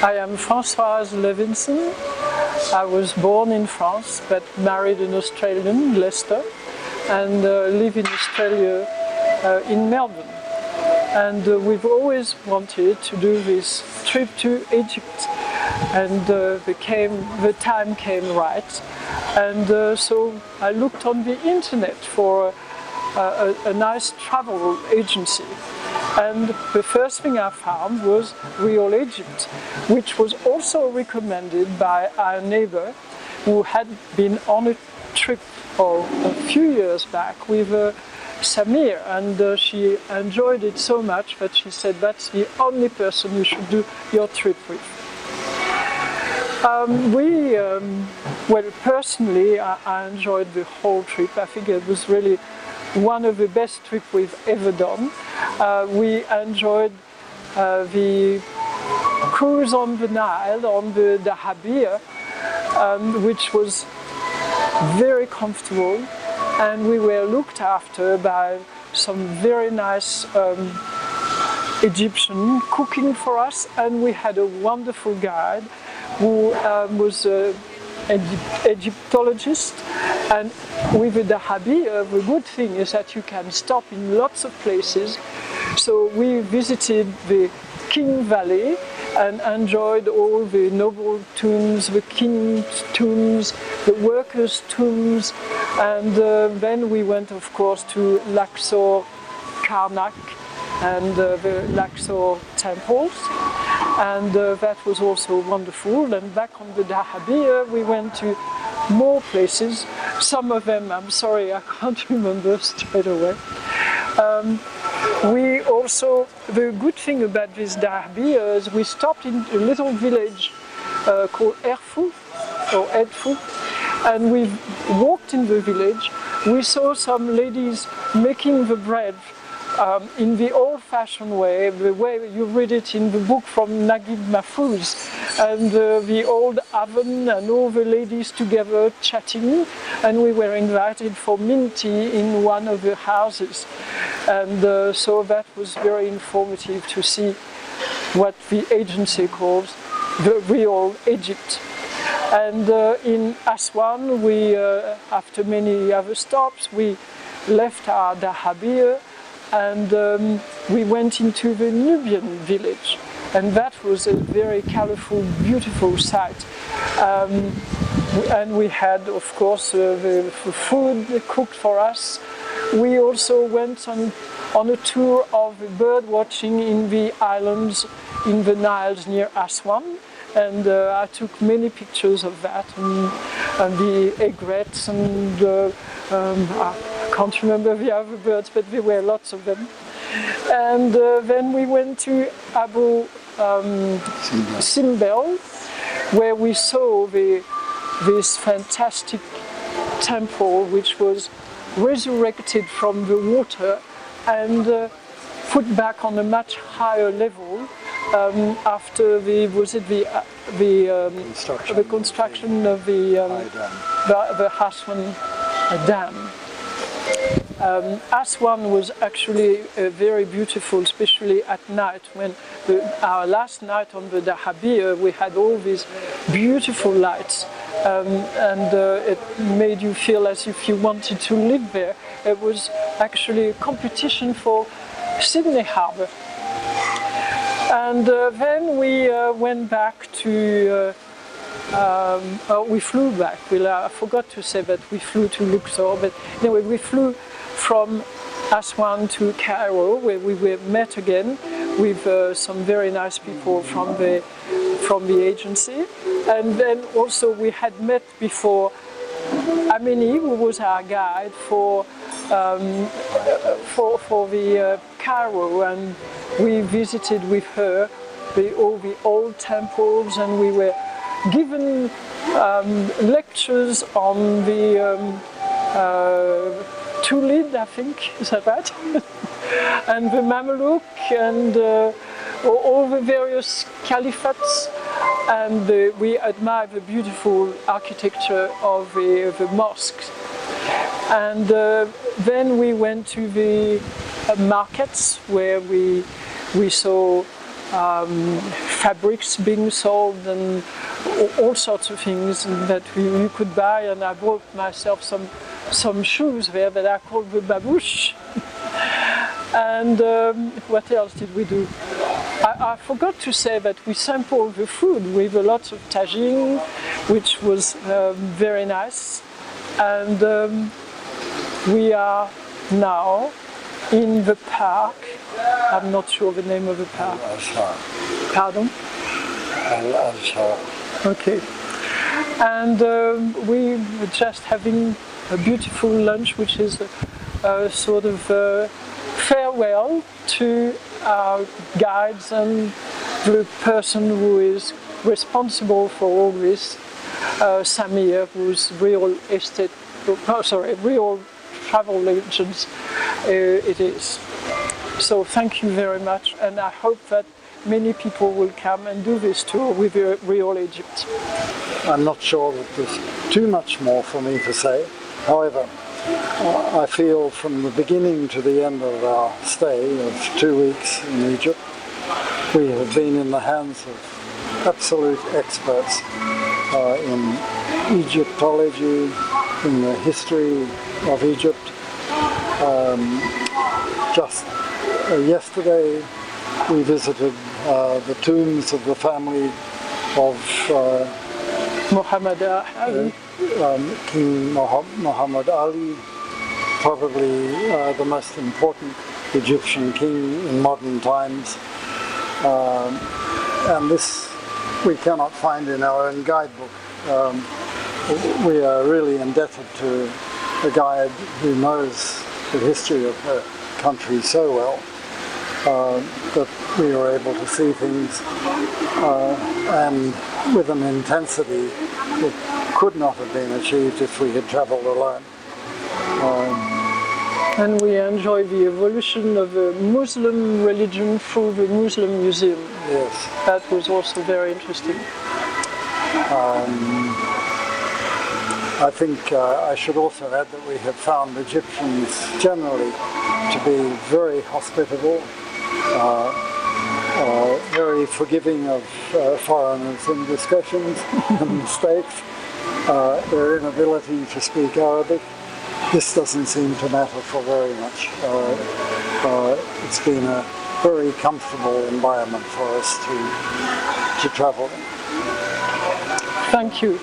I am Françoise Levinson. I was born in France but married an Australian, Leicester, and live in Australia in Melbourne. And we've always wanted to do this trip to Egypt, and the time came right. And so I looked on the internet for a nice travel agency. And the first thing I found was Real Egypt, which was also recommended by our neighbor who had been on a trip a few years back with Samir, and she enjoyed it so much that she said that's the only person you should do your trip with. Well, personally, I enjoyed the whole trip. I think it was really one of the best trips we've ever done. We enjoyed the cruise on the Nile, on the Dahabia, which was very comfortable, and we were looked after by some very nice Egyptian cooking for us, and we had a wonderful guide who was an Egyptologist. And with the Dahabia, the good thing is that you can stop in lots of places. So we visited the King Valley and enjoyed all the noble tombs, the king's tombs, the workers' tombs, and then we went, of course, to Luxor, Karnak, and the Luxor temples, and that was also wonderful. And back on the Dahabia, we went to more places. Some of them, I'm sorry, I can't remember straight away. We also, the good thing about this Dahabia is we stopped in a little village called Edfu, and we walked in the village. We saw some ladies making the bread in the old-fashioned way, the way you read it in the book from Naguib Mahfouz, and the old oven and all the ladies together chatting, and we were invited for mint tea in one of the houses, and so that was very informative to see what the agency calls the real Egypt. And in Aswan, we, after many other stops, we left our Dahabia, and we went into the Nubian village, and that was a very colorful, beautiful sight. And we had, of course, the food cooked for us. We also went on a tour of bird watching in the islands in the Niles near Aswan, and I took many pictures of that, and the egrets, and I can't remember the other birds, but there were lots of them. And then we went to Abu Simbel, where we saw this fantastic temple, which was resurrected from the water and put back on a much higher level after the construction of the Aswan Dam. Aswan was actually very beautiful, especially at night. When our last night on the Dahabia, we had all these beautiful lights, and it made you feel as if you wanted to live there. It was actually a competition for Sydney Harbour. And then we went back to we flew back. I forgot to say that we flew to Luxor, but anyway, we flew from Aswan to Cairo, where we were met again with some very nice people from the agency, and then also we had met before Amini, who was our guide for the Cairo, and we visited with her all the old temples, and we were given lectures on the Tulid, I think, is that right? And the Mameluke, and all the various caliphates, and we admire the beautiful architecture of the mosques. And then we went to the markets, where we saw fabrics being sold and all sorts of things that you could buy. And I bought myself some shoes there that are called the babouche. And what else did we do? I forgot to say that we sampled the food with a lot of tagine, which was very nice. And we are now in the park. I'm not sure the name of the park. Pardon? Al-Azhar. Okay. And we were just having a beautiful lunch, which is a sort of farewell to our guides and the person who is responsible for all this, Samir, who's real travel agents it is. So thank you very much, and I hope that many people will come and do this tour with Real Egypt. I'm not sure that there's too much more for me to say. However, I feel from the beginning to the end of our stay of 2 weeks in Egypt, we have been in the hands of absolute experts in Egyptology, in the history of Egypt. Just yesterday we visited the tombs of the family of Muhammad Ali. King Muhammad Ali, probably the most important Egyptian king in modern times. And this we cannot find in our own guidebook. We are really indebted to a guide who knows the history of her country so well that we were able to see things and with an intensity that could not have been achieved if we had travelled alone. And we enjoy the evolution of the Muslim religion through the Muslim Museum. Yes. That was also very interesting. I think I should also add that we have found Egyptians generally to be very hospitable, very forgiving of foreigners' indiscretions and mistakes. Their inability to speak Arabic, this doesn't seem to matter for very much. It's been a very comfortable environment for us to travel in. Thank you.